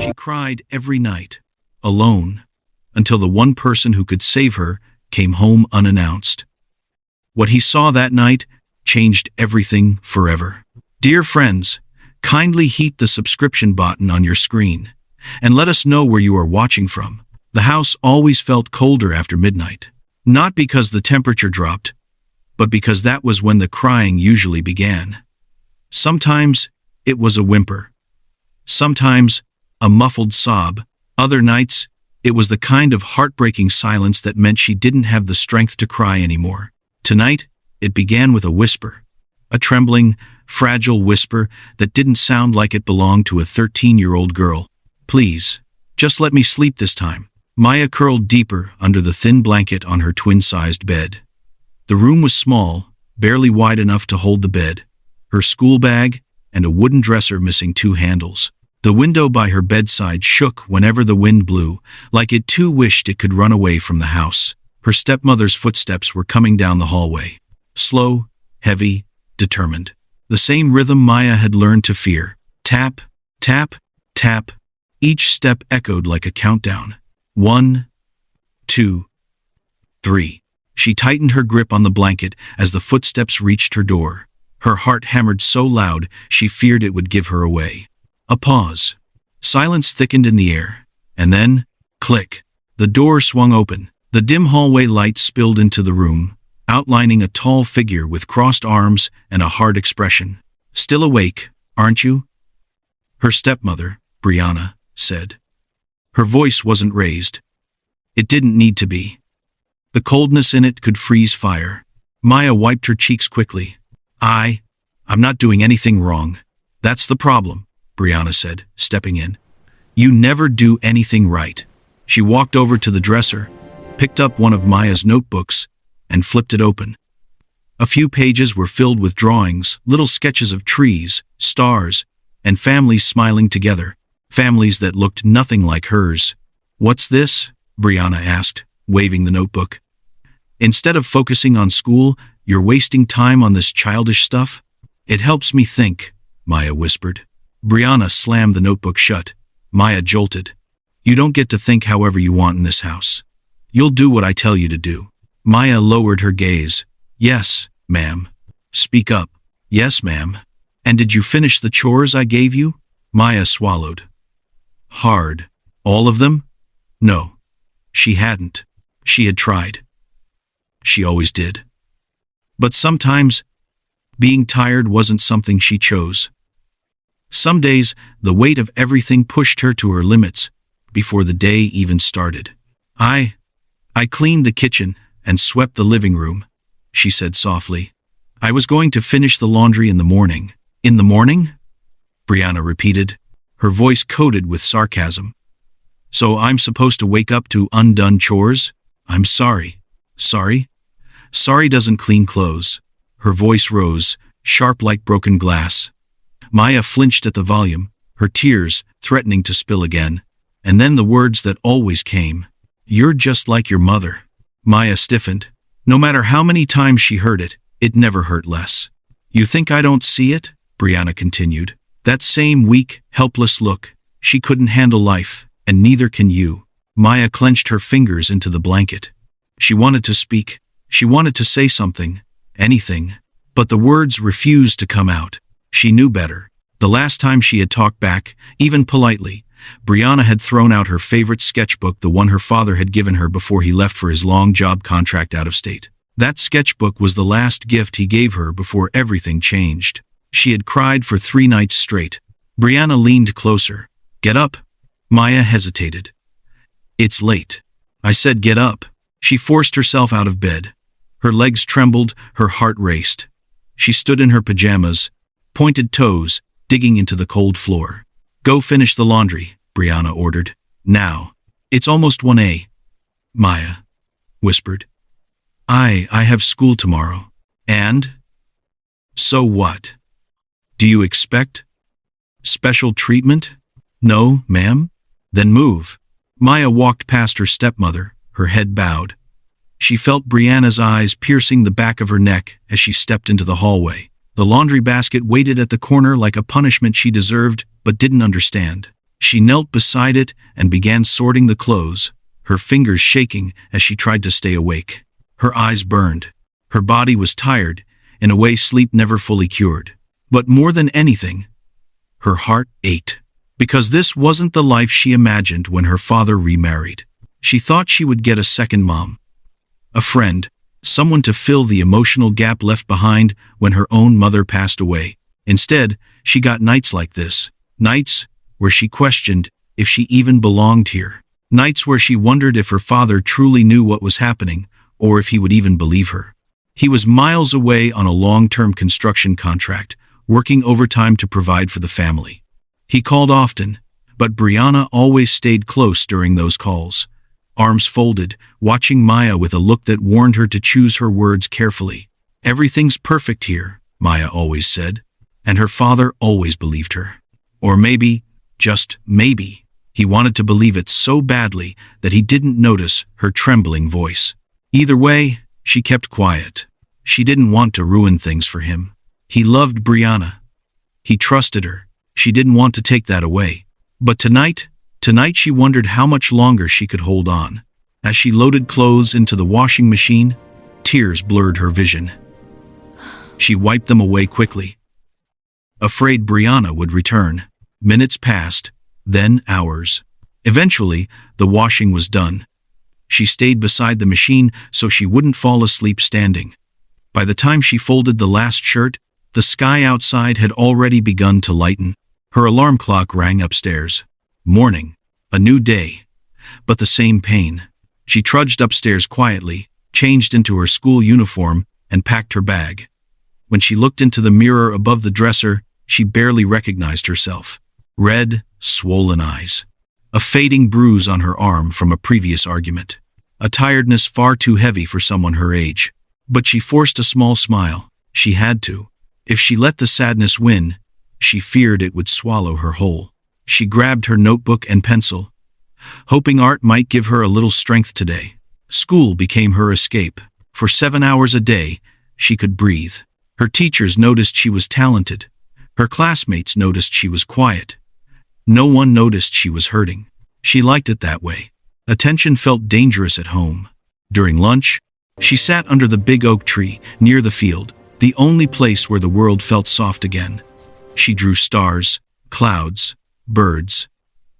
She cried every night, alone, until the one person who could save her came home unannounced. What he saw that night changed everything forever. Dear friends, kindly hit the subscription button on your screen and let us know where you are watching from. The house always felt colder after midnight, not because the temperature dropped, but because that was when the crying usually began. Sometimes it was a whimper. Sometimes a muffled sob. Other nights, it was the kind of heartbreaking silence that meant she didn't have the strength to cry anymore. Tonight, it began with a whisper. A trembling, fragile whisper that didn't sound like it belonged to a 13-year-old girl. Please, just let me sleep this time. Maya curled deeper under the thin blanket on her twin-sized bed. The room was small, barely wide enough to hold the bed, her school bag, and a wooden dresser missing two handles. The window by her bedside shook whenever the wind blew, like it too wished it could run away from the house. Her stepmother's footsteps were coming down the hallway. Slow, heavy, determined. The same rhythm Maya had learned to fear. Tap, tap, tap. Each step echoed like a countdown. 1, 2, 3. She tightened her grip on the blanket as the footsteps reached her door. Her heart hammered so loud she feared it would give her away. A pause. Silence thickened in the air. And then, click. The door swung open. The dim hallway light spilled into the room, outlining a tall figure with crossed arms and a hard expression. Still awake, aren't you? Her stepmother, Brianna, said. Her voice wasn't raised. It didn't need to be. The coldness in it could freeze fire. Maya wiped her cheeks quickly. I'm not doing anything wrong. That's the problem, Brianna said, stepping in. You never do anything right. She walked over to the dresser, picked up one of Maya's notebooks, and flipped it open. A few pages were filled with drawings, little sketches of trees, stars, and families smiling together, families that looked nothing like hers. What's this? Brianna asked, waving the notebook. Instead of focusing on school, you're wasting time on this childish stuff? It helps me think, Maya whispered. Brianna slammed the notebook shut. Maya jolted. You don't get to think however you want in this house. You'll do what I tell you to do. Maya lowered her gaze. Yes, ma'am. Speak up. Yes, ma'am. And did you finish the chores I gave you? Maya swallowed. Hard. All of them? No. She hadn't. She had tried. She always did. But sometimes, being tired wasn't something she chose. Some days, the weight of everything pushed her to her limits before the day even started. I cleaned the kitchen and swept the living room, she said softly. I was going to finish the laundry in the morning. In the morning? Brianna repeated, her voice coated with sarcasm. So I'm supposed to wake up to undone chores? I'm sorry. Sorry? Sorry doesn't clean clothes. Her voice rose, sharp like broken glass. Maya flinched at the volume, her tears threatening to spill again. And then the words that always came. You're just like your mother. Maya stiffened. No matter how many times she heard it, it never hurt less. You think I don't see it? Brianna continued. That same weak, helpless look. She couldn't handle life, and neither can you. Maya clenched her fingers into the blanket. She wanted to speak. She wanted to say something. Anything. But the words refused to come out. She knew better. The last time she had talked back, even politely, Brianna had thrown out her favorite sketchbook, the one her father had given her before he left for his long job contract out of state. That sketchbook was the last gift he gave her before everything changed. She had cried for 3 nights straight. Brianna leaned closer. Get up. Maya hesitated. It's late. I said get up. She forced herself out of bed. Her legs trembled, her heart raced. She stood in her pajamas, pointed toes, digging into the cold floor. Go finish the laundry, Brianna ordered. Now. It's almost 1 Maya whispered. I have school tomorrow. And? So what? Do you expect special treatment? No, ma'am? Then move. Maya walked past her stepmother, her head bowed. She felt Brianna's eyes piercing the back of her neck as she stepped into the hallway. The laundry basket waited at the corner like a punishment she deserved but didn't understand. She knelt beside it and began sorting the clothes, her fingers shaking as she tried to stay awake. Her eyes burned. Her body was tired, in a way sleep never fully cured. But more than anything, her heart ached. Because this wasn't the life she imagined when her father remarried. She thought she would get a second mom, a friend, someone to fill the emotional gap left behind when her own mother passed away. Instead, she got nights like this. Nights where she questioned if she even belonged here. Nights where she wondered if her father truly knew what was happening, or if he would even believe her. He was miles away on a long-term construction contract, working overtime to provide for the family. He called often, but Brianna always stayed close during those calls, arms folded, watching Maya with a look that warned her to choose her words carefully. Everything's perfect here, Maya always said, and her father always believed her. Or maybe, just maybe, he wanted to believe it so badly that he didn't notice her trembling voice. Either way, she kept quiet. She didn't want to ruin things for him. He loved Brianna. He trusted her. She didn't want to take that away. But tonight she wondered how much longer she could hold on. As she loaded clothes into the washing machine, tears blurred her vision. She wiped them away quickly, afraid Brianna would return. Minutes passed, then hours. Eventually, the washing was done. She stayed beside the machine so she wouldn't fall asleep standing. By the time she folded the last shirt, the sky outside had already begun to lighten. Her alarm clock rang upstairs. Morning. A new day. But the same pain. She trudged upstairs quietly, changed into her school uniform, and packed her bag. When she looked into the mirror above the dresser, she barely recognized herself. Red, swollen eyes. A fading bruise on her arm from a previous argument. A tiredness far too heavy for someone her age. But she forced a small smile. She had to. If she let the sadness win, she feared it would swallow her whole. She grabbed her notebook and pencil, hoping art might give her a little strength today. School became her escape. For 7 hours a day, she could breathe. Her teachers noticed she was talented. Her classmates noticed she was quiet. No one noticed she was hurting. She liked it that way. Attention felt dangerous at home. During lunch, she sat under the big oak tree near the field, the only place where the world felt soft again. She drew stars, clouds, birds,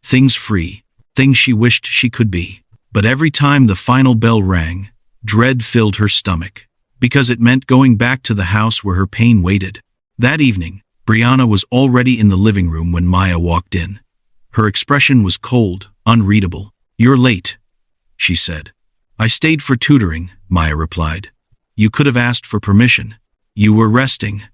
things free, things she wished she could be. But every time the final bell rang, dread filled her stomach, because it meant going back to the house where her pain waited. That evening, Brianna was already in the living room when Maya walked in. Her expression was cold, unreadable. "You're late," she said. "I stayed for tutoring," Maya replied. "You could have asked for permission. You were resting."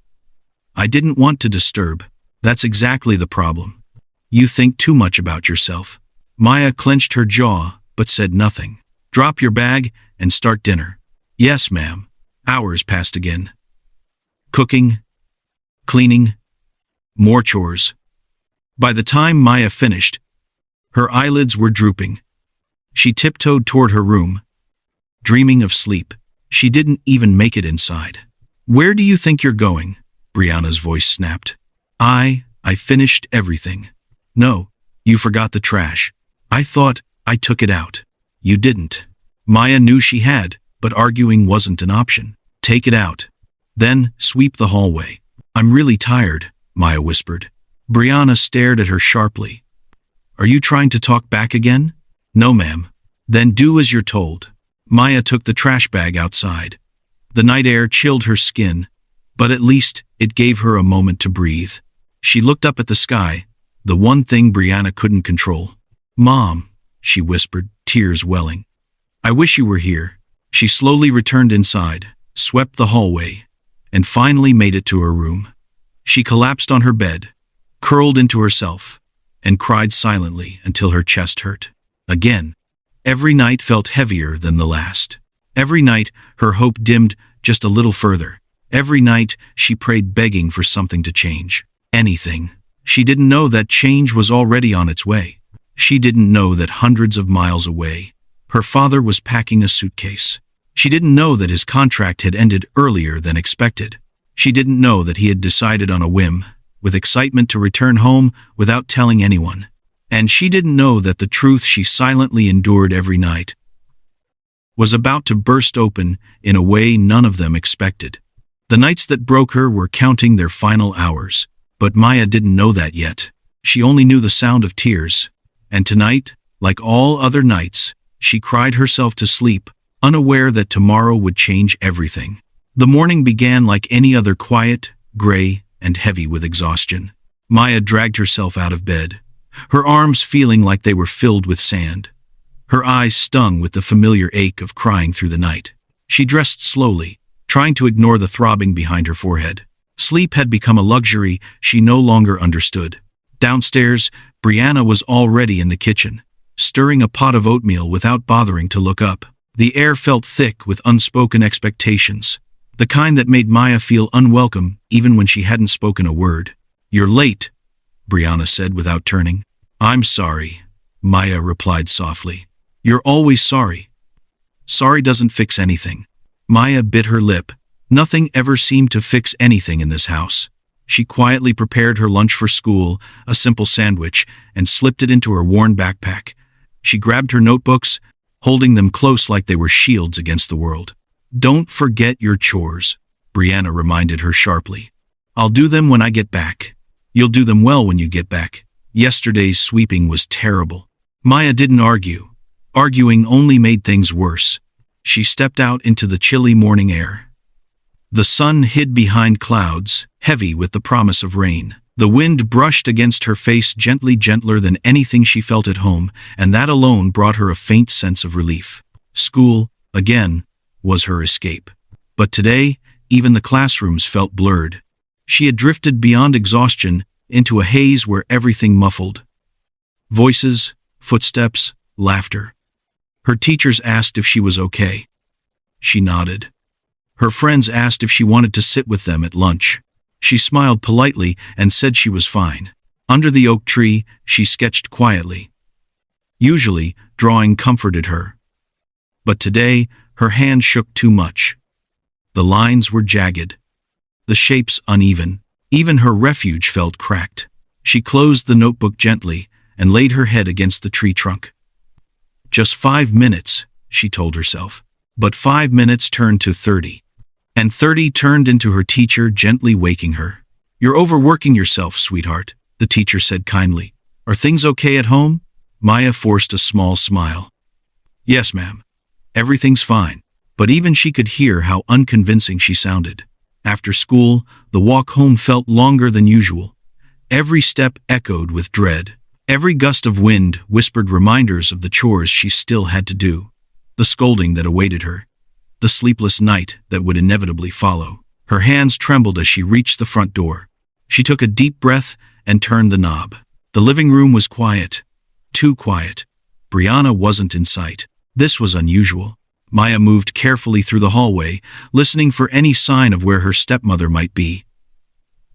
"I didn't want to disturb. That's exactly the problem. You think too much about yourself." Maya clenched her jaw, but said nothing. "Drop your bag and start dinner." "Yes, ma'am." Hours passed again. Cooking, cleaning, more chores. By the time Maya finished, her eyelids were drooping. She tiptoed toward her room, dreaming of sleep. She didn't even make it inside. "Where do you think you're going?" Brianna's voice snapped. I finished everything." "No, you forgot the trash." "I thought I took it out." "You didn't." Maya knew she had, but arguing wasn't an option. "Take it out. Then sweep the hallway." "I'm really tired," Maya whispered. Brianna stared at her sharply. "Are you trying to talk back again?" "No, ma'am." "Then do as you're told." Maya took the trash bag outside. The night air chilled her skin, but at least it gave her a moment to breathe. She looked up at the sky, the one thing Brianna couldn't control. "Mom," she whispered, tears welling. "I wish you were here." She slowly returned inside, swept the hallway, and finally made it to her room. She collapsed on her bed, curled into herself, and cried silently until her chest hurt. Again, every night felt heavier than the last. Every night, her hope dimmed just a little further. Every night, she prayed begging for something to change. Anything. She didn't know that change was already on its way. She didn't know that hundreds of miles away, her father was packing a suitcase. She didn't know that his contract had ended earlier than expected. She didn't know that he had decided on a whim, with excitement, to return home without telling anyone. And she didn't know that the truth she silently endured every night was about to burst open in a way none of them expected. The nights that broke her were counting their final hours, but Maya didn't know that yet. She only knew the sound of tears, and tonight, like all other nights, she cried herself to sleep, unaware that tomorrow would change everything. The morning began like any other, quiet, gray, and heavy with exhaustion. Maya dragged herself out of bed, her arms feeling like they were filled with sand. Her eyes stung with the familiar ache of crying through the night. She dressed slowly, trying to ignore the throbbing behind her forehead. Sleep had become a luxury she no longer understood. Downstairs, Brianna was already in the kitchen, stirring a pot of oatmeal without bothering to look up. The air felt thick with unspoken expectations, the kind that made Maya feel unwelcome even when she hadn't spoken a word. "You're late," Brianna said without turning. "I'm sorry," Maya replied softly. "You're always sorry. Sorry doesn't fix anything." Maya bit her lip. Nothing ever seemed to fix anything in this house. She quietly prepared her lunch for school, a simple sandwich, and slipped it into her worn backpack. She grabbed her notebooks, holding them close like they were shields against the world. "Don't forget your chores," Brianna reminded her sharply. "I'll do them when I get back." "You'll do them well when you get back. Yesterday's sweeping was terrible." Maya didn't argue. Arguing only made things worse. She stepped out into the chilly morning air. The sun hid behind clouds, heavy with the promise of rain. The wind brushed against her face gentler than anything she felt at home, and that alone brought her a faint sense of relief. School, again, was her escape. But today, even the classrooms felt blurred. She had drifted beyond exhaustion into a haze where everything muffled. Voices, footsteps, laughter. Her teachers asked if she was okay. She nodded. Her friends asked if she wanted to sit with them at lunch. She smiled politely and said she was fine. Under the oak tree, she sketched quietly. Usually, drawing comforted her. But today, her hand shook too much. The lines were jagged, the shapes uneven. Even her refuge felt cracked. She closed the notebook gently and laid her head against the tree trunk. Just 5 minutes, she told herself. But 5 minutes turned to 30. And 30 turned into her teacher gently waking her. "You're overworking yourself, sweetheart," the teacher said kindly. "Are things okay at home?" Maya forced a small smile. "Yes, ma'am. Everything's fine." But even she could hear how unconvincing she sounded. After school, the walk home felt longer than usual. Every step echoed with dread. Every gust of wind whispered reminders of the chores she still had to do, the scolding that awaited her, the sleepless night that would inevitably follow. Her hands trembled as she reached the front door. She took a deep breath and turned the knob. The living room was quiet. Too quiet. Brianna wasn't in sight. This was unusual. Maya moved carefully through the hallway, listening for any sign of where her stepmother might be.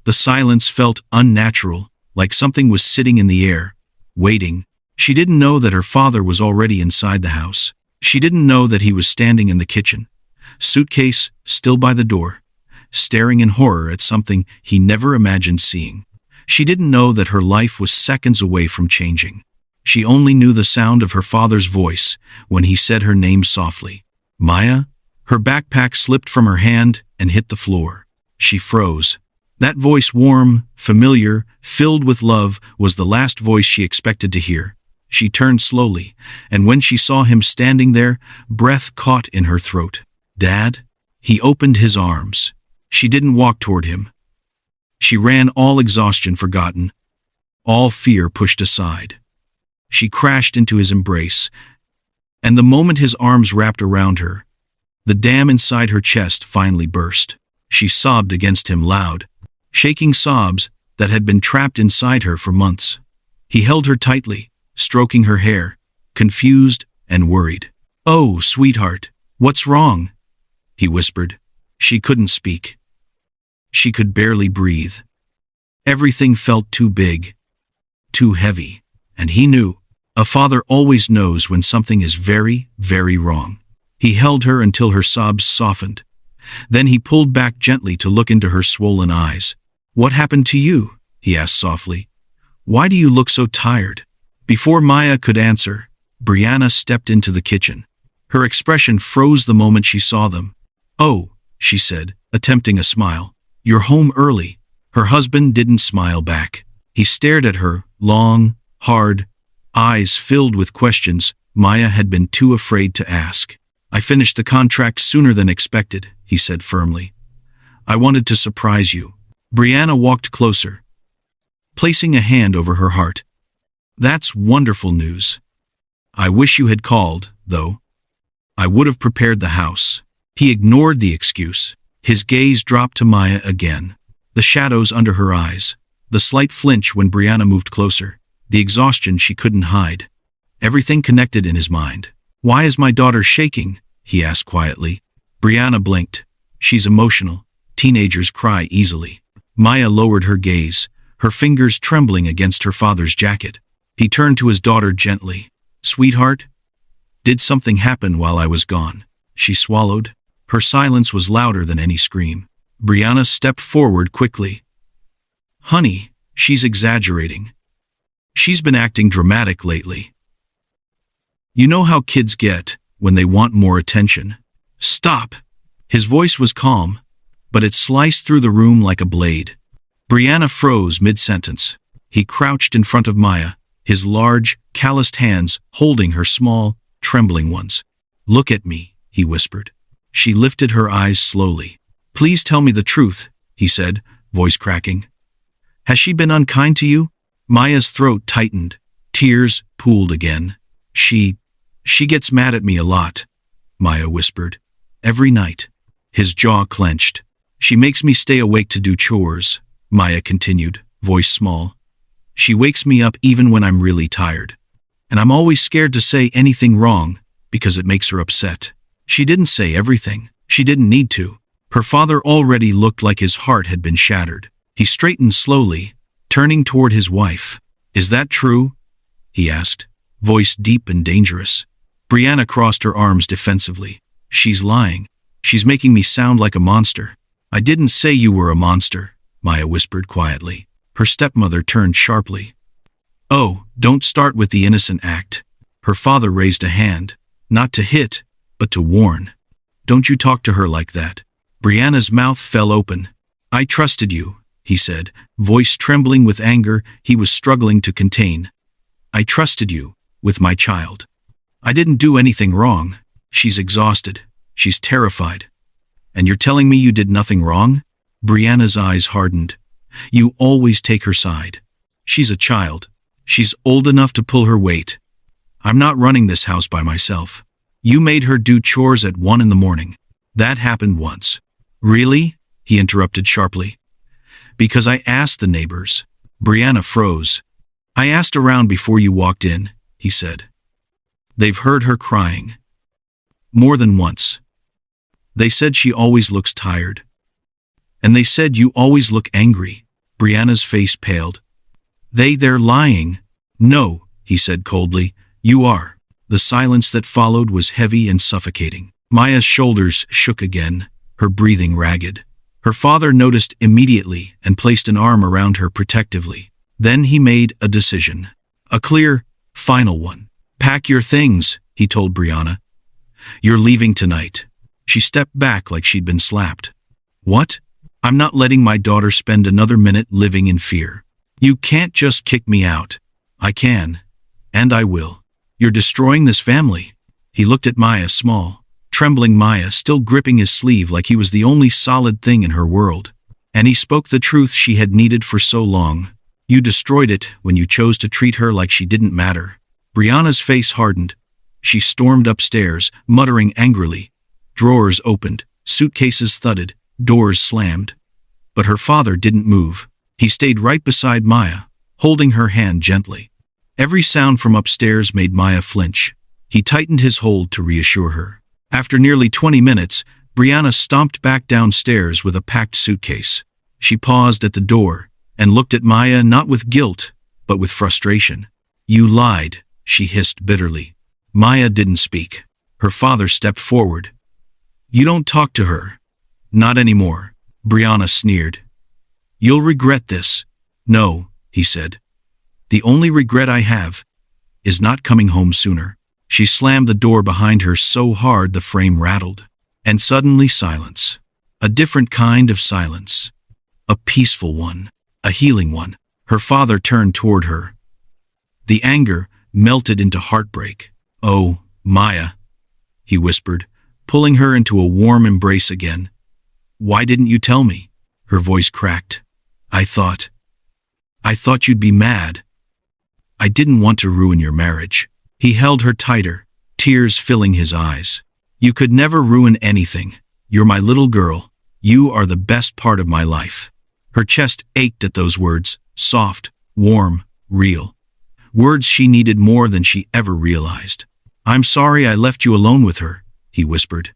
The silence felt unnatural, like something was sitting in the air, waiting. She didn't know that her father was already inside the house. She didn't know that he was standing in the kitchen, suitcase still by the door, staring in horror at something he never imagined seeing. She didn't know that her life was seconds away from changing. She only knew the sound of her father's voice when he said her name softly. "Maya?" Her backpack slipped from her hand and hit the floor. She froze. That voice, warm, familiar, filled with love, was the last voice she expected to hear. She turned slowly, and when she saw him standing there, breath caught in her throat. "Dad?" He opened his arms. She didn't walk toward him. She ran, all exhaustion forgotten, all fear pushed aside. She crashed into his embrace, and the moment his arms wrapped around her, the dam inside her chest finally burst. She sobbed against him loud, shaking sobs that had been trapped inside her for months. He held her tightly, stroking her hair, confused and worried. "Oh, sweetheart, what's wrong?" he whispered. She couldn't speak. She could barely breathe. Everything felt too big, too heavy, and he knew. A father always knows when something is very, very wrong. He held her until her sobs softened. Then he pulled back gently to look into her swollen eyes. "What happened to you?" he asked softly. "Why do you look so tired?" Before Maya could answer, Brianna stepped into the kitchen. Her expression froze the moment she saw them. "Oh," she said, attempting a smile. "You're home early." Her husband didn't smile back. He stared at her, long, hard, eyes filled with questions Maya had been too afraid to ask. "I finished the contract sooner than expected," he said firmly. "I wanted to surprise you." Brianna walked closer, placing a hand over her heart. "That's wonderful news. I wish you had called, though. I would have prepared the house." He ignored the excuse. His gaze dropped to Maya again. The shadows under her eyes, the slight flinch when Brianna moved closer, the exhaustion she couldn't hide. Everything connected in his mind. "Why is my daughter shaking?" he asked quietly. Brianna blinked. "She's emotional. Teenagers cry easily." Maya lowered her gaze, her fingers trembling against her father's jacket. He turned to his daughter gently. "Sweetheart, did something happen while I was gone?" She swallowed. Her silence was louder than any scream. Brianna stepped forward quickly. "Honey, she's exaggerating. She's been acting dramatic lately. You know how kids get when they want more attention." "Stop!" His voice was calm, but it sliced through the room like a blade. Brianna froze mid-sentence. He crouched in front of Maya, his large, calloused hands holding her small, trembling ones. "Look at me," he whispered. She lifted her eyes slowly. "Please tell me the truth," he said, voice cracking. "Has she been unkind to you?" Maya's throat tightened. Tears pooled again. She gets mad at me a lot," Maya whispered. "Every night." His jaw clenched. "She makes me stay awake to do chores," Maya continued, voice small. "She wakes me up even when I'm really tired. And I'm always scared to say anything wrong because it makes her upset." She didn't say everything. She didn't need to. Her father already looked like his heart had been shattered. He straightened slowly, turning toward his wife. "Is that true?" he asked, voice deep and dangerous. Brianna crossed her arms defensively. "She's lying. She's making me sound like a monster." "I didn't say you were a monster," Maya whispered quietly. Her stepmother turned sharply. "Oh, don't start with the innocent act." Her father raised a hand, not to hit, but to warn. "Don't you talk to her like that." Brianna's mouth fell open. "I trusted you," he said, voice trembling with anger he was struggling to contain. "I trusted you, with my child. I didn't do anything wrong." She's exhausted. She's terrified. "And you're telling me you did nothing wrong?" Brianna's eyes hardened. "You always take her side. She's a child. She's old enough to pull her weight. I'm not running this house by myself. You made her do chores at 1 a.m. That happened once." "Really?" he interrupted sharply. "Because I asked the neighbors." Brianna froze. "I asked around before you walked in," he said. "They've heard her crying. More than once. They said she always looks tired. And they said you always look angry." Brianna's face paled. They're lying." "No," he said coldly. "You are." The silence that followed was heavy and suffocating. Maya's shoulders shook again, her breathing ragged. Her father noticed immediately and placed an arm around her protectively. Then he made a decision. A clear, final one. "Pack your things," he told Brianna. "You're leaving tonight." She stepped back like she'd been slapped. "What?" "I'm not letting my daughter spend another minute living in fear." "You can't just kick me out." "I can. And I will. You're destroying this family." He looked at Maya, small, trembling Maya, still gripping his sleeve like he was the only solid thing in her world. And he spoke the truth she had needed for so long. "You destroyed it when you chose to treat her like she didn't matter." Brianna's face hardened. She stormed upstairs, muttering angrily. Drawers opened, suitcases thudded, doors slammed. But her father didn't move. He stayed right beside Maya, holding her hand gently. Every sound from upstairs made Maya flinch. He tightened his hold to reassure her. After nearly 20 minutes, Brianna stomped back downstairs with a packed suitcase. She paused at the door and looked at Maya not with guilt, but with frustration. "You lied," she hissed bitterly. Maya didn't speak. Her father stepped forward. "You don't talk to her. Not anymore," Brianna sneered. "You'll regret this." "No," he said. "The only regret I have is not coming home sooner. She slammed the door behind her so hard the frame rattled. And suddenly silence. A different kind of silence. A peaceful one. A healing one. Her father turned toward her. The anger melted into heartbreak. "Oh, Maya," he whispered, pulling her into a warm embrace again. "Why didn't you tell me?" Her voice cracked. I thought you'd be mad. I didn't want to ruin your marriage." He held her tighter, tears filling his eyes. "You could never ruin anything. You're my little girl. You are the best part of my life." Her chest ached at those words, soft, warm, real. Words she needed more than she ever realized. "I'm sorry I left you alone with her," he whispered.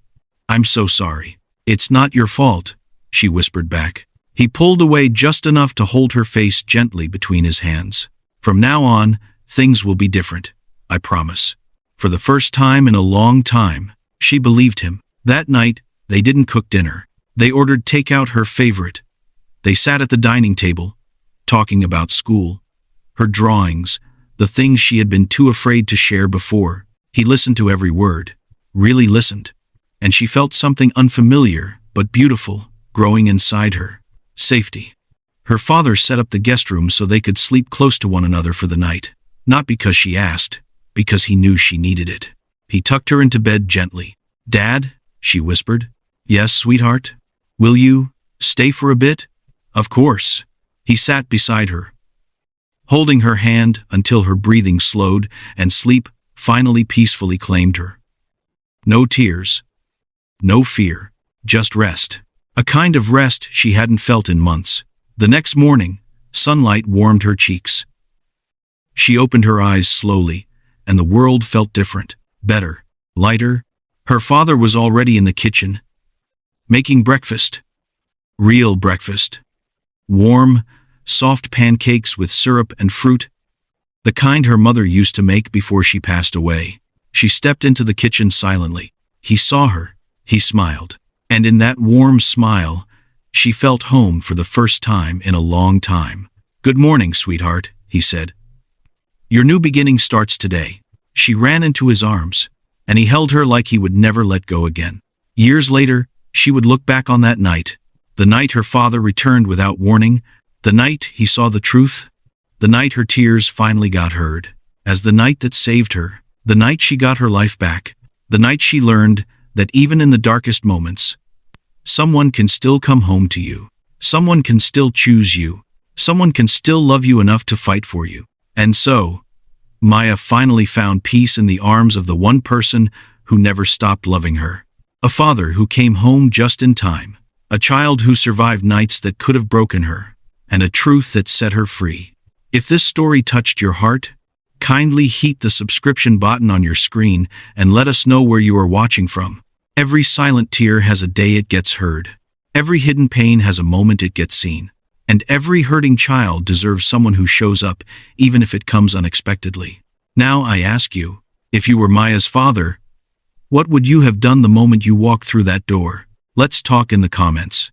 "I'm so sorry." "It's not your fault," she whispered back. He pulled away just enough to hold her face gently between his hands. "From now on, things will be different, I promise." For the first time in a long time, she believed him. That night, they didn't cook dinner. They ordered takeout, her favorite. They sat at the dining table, talking about school, her drawings, the things she had been too afraid to share before. He listened to every word, really listened, and she felt something unfamiliar but beautiful growing inside her. Safety. Her father set up the guest room so they could sleep close to one another for the night, not because she asked, because he knew she needed it. He tucked her into bed gently. "Dad," she whispered. "Yes, sweetheart? Will you stay for a bit?" "Of course." He sat beside her, holding her hand until her breathing slowed and sleep finally peacefully claimed her. No tears, no fear, just rest. A kind of rest she hadn't felt in months. The next morning, sunlight warmed her cheeks. She opened her eyes slowly, and the world felt different, better, lighter. Her father was already in the kitchen, making breakfast. Real breakfast. Warm, soft pancakes with syrup and fruit, the kind her mother used to make before she passed away. She stepped into the kitchen silently. He saw her. He smiled. And in that warm smile, she felt home for the first time in a long time. "Good morning, sweetheart," he said. "Your new beginning starts today." She ran into his arms, and he held her like he would never let go again. Years later, she would look back on that night, the night her father returned without warning, the night he saw the truth, the night her tears finally got heard, as the night that saved her, the night she got her life back, the night she learned that even in the darkest moments, someone can still come home to you. Someone can still choose you. Someone can still love you enough to fight for you. And so, Maya finally found peace in the arms of the one person who never stopped loving her. A father who came home just in time. A child who survived nights that could have broken her. And a truth that set her free. If this story touched your heart, kindly hit the subscription button on your screen and let us know where you are watching from. Every silent tear has a day it gets heard. Every hidden pain has a moment it gets seen. And every hurting child deserves someone who shows up, even if it comes unexpectedly. Now I ask you, if you were Maya's father, what would you have done the moment you walked through that door? Let's talk in the comments.